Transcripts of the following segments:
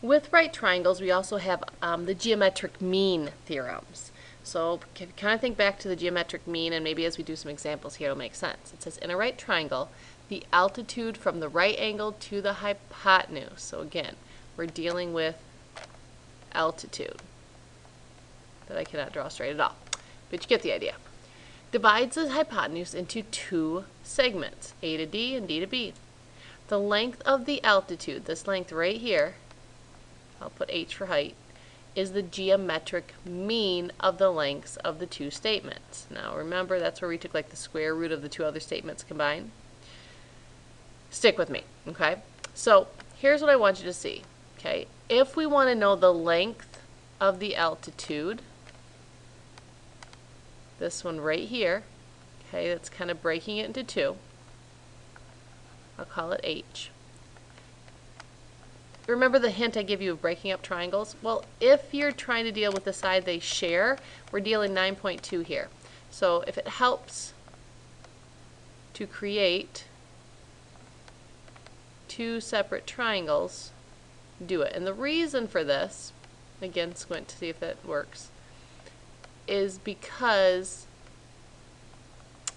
With right triangles, we also have the geometric mean theorems. So kind of think back to the geometric mean, and maybe as we do some examples here, it'll make sense. It says in a right triangle, the altitude from the right angle to the hypotenuse. So again, we're dealing with altitude that I cannot draw straight at all, but you get the idea. Divides the hypotenuse into two segments, A to D and D to B. The length of the altitude, this length right here, I'll put h for height, is the geometric mean of the lengths of the two statements. Now remember, that's where we took like the square root of the two other statements combined. Stick with me, okay? So here's what I want you to see, okay? If we want to know the length of the altitude, this one right here, okay, that's kind of breaking it into two. I'll call it h. Remember the hint I give you of breaking up triangles? Well, if you're trying to deal with the side they share, we're dealing 9.2 here. So if it helps to create two separate triangles, do it. And the reason for this, again, squint to see if it works, is because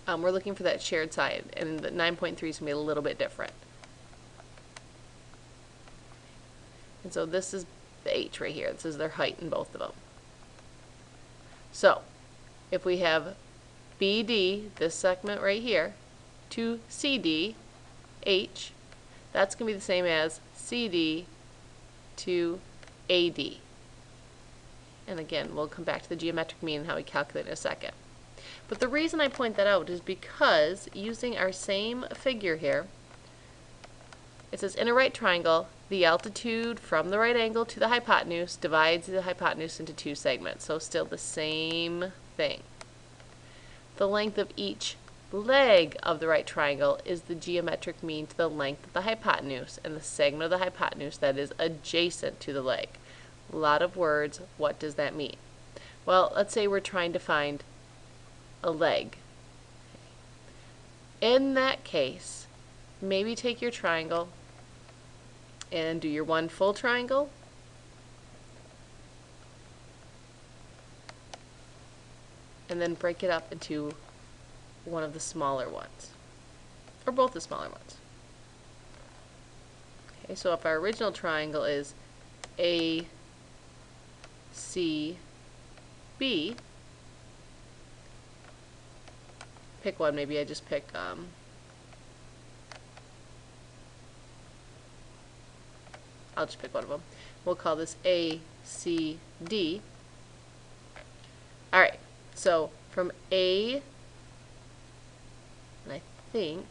we're looking for that shared side, and the 9.3 is going to be a little bit different. And so this is the h right here. This is their height in both of them. So if we have BD, this segment right here, to CD, h, that's going to be the same as CD to AD. And again, we'll come back to the geometric mean and how we calculate it in a second. But the reason I point that out is because using our same figure here, it says in a right triangle, the altitude from the right angle to the hypotenuse divides the hypotenuse into two segments. So still the same thing. The length of each leg of the right triangle is the geometric mean to the length of the hypotenuse and the segment of the hypotenuse that is adjacent to the leg. A lot of words. What does that mean? Well, let's say we're trying to find a leg. In that case, maybe take your triangle and do your one full triangle, and then break it up into one of the smaller ones, or both the smaller ones. Okay, so if our original triangle is A, C, B, pick one. Maybe I just pick I'll just pick one of them. We'll call this A, C, D. Alright, so from A, and I think,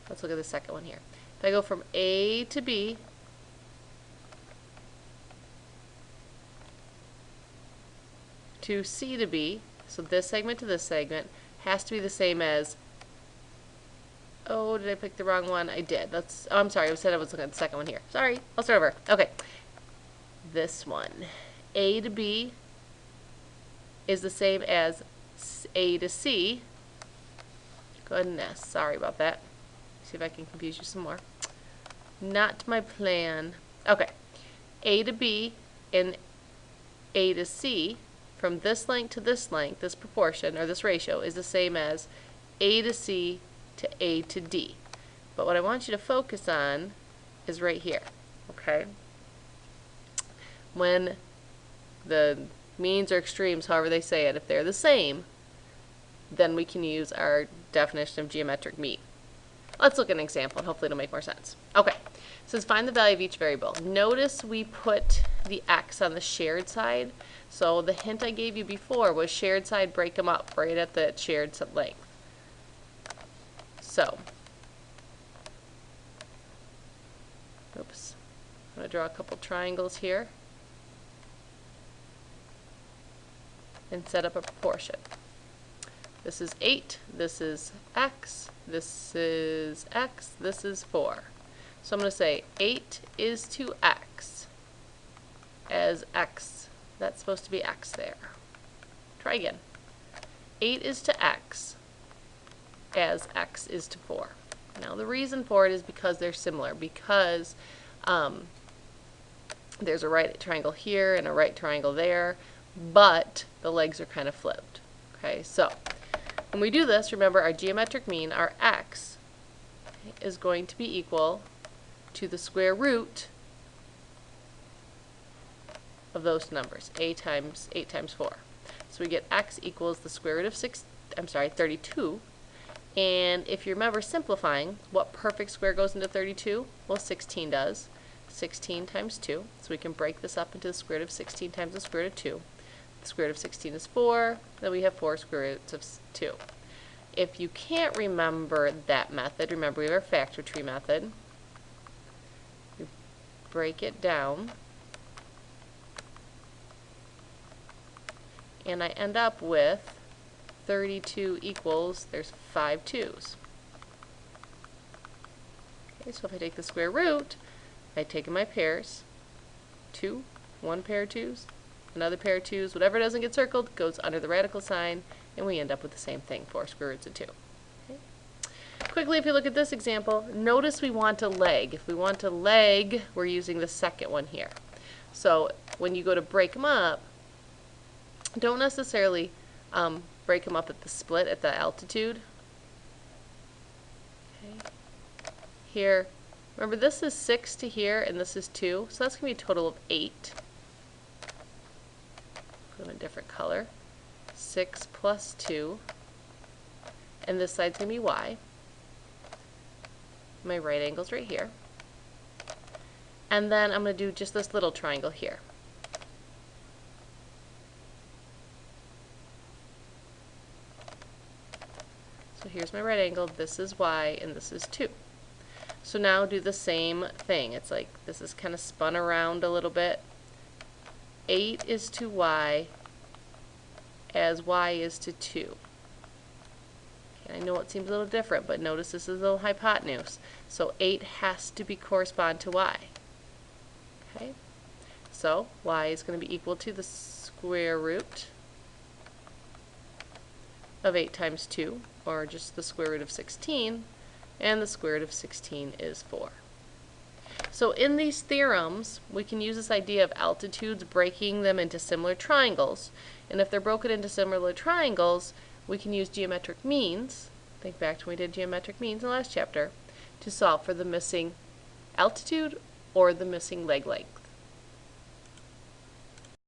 let's look at the second one here. If I go from A to B, to C to B, so this segment to this segment, has to be the same as, oh, did I pick the wrong one? I did. That's, oh, I'm sorry, I said I was looking at the second one here. Sorry, I'll start over. Okay, this one. A to B is the same as A to C. Goodness, sorry about that. See if I can confuse you some more. Not my plan. Okay, A to B and A to C, from this length to this length, this proportion, or this ratio, is the same as A to C to A to D. But what I want you to focus on is right here, okay? When the means or extremes, however they say it, if they're the same, then we can use our definition of geometric mean. Let's look at an example, and hopefully it'll make more sense. Okay, it says find the value of each variable. Notice we put the x on the shared side. So the hint I gave you before was shared side, break them up right at the shared length. So, oops, I'm going to draw a couple triangles here and set up a proportion. This is 8, this is x, this is x, this is 4. So I'm going to say 8 is to x as x. That's supposed to be x there. Try again. 8 is to x as x is to 4. Now the reason for it is because they're similar, because there's a right triangle here and a right triangle there, but the legs are kind of flipped. Okay, so when we do this, remember our geometric mean, our x, is going to be equal to the square root of those numbers, 8 times 4. So we get x equals the square root of 32. And if you remember simplifying, what perfect square goes into 32? Well, 16 does. 16 times 2. So we can break this up into the square root of 16 times the square root of 2. The square root of 16 is 4. Then we have 4 square roots of 2. If you can't remember that method, remember we have our factor tree method. We break it down. And I end up with 32 equals, there's 5 2's. Okay, so if I take the square root, I take in my pairs, 2, one pair of 2's, another pair of 2's, whatever doesn't get circled goes under the radical sign, and we end up with the same thing, 4 square roots of 2. Okay. Quickly, if you look at this example, notice we want a leg. If we want a leg, we're using the second one here. So when you go to break them up, don't necessarily break them up at the split at the altitude. Okay. Here, remember this is 6 to here and this is 2, so that's going to be a total of 8. Put them in a different color. 6 plus 2, and this side's going to be y. My right angle's right here. And then I'm going to do just this little triangle here. So here's my right angle, this is y, and this is 2. So now do the same thing. It's like this is kind of spun around a little bit. 8 is to y as y is to 2. Okay, I know it seems a little different, but notice this is a little hypotenuse. So 8 has to correspond to y. Okay, so y is going to be equal to the square root of 8 times 2, or just the square root of 16, and the square root of 16 is 4. So in these theorems, we can use this idea of altitudes, breaking them into similar triangles. And if they're broken into similar triangles, we can use geometric means, think back to when we did geometric means in the last chapter, to solve for the missing altitude or the missing leg length.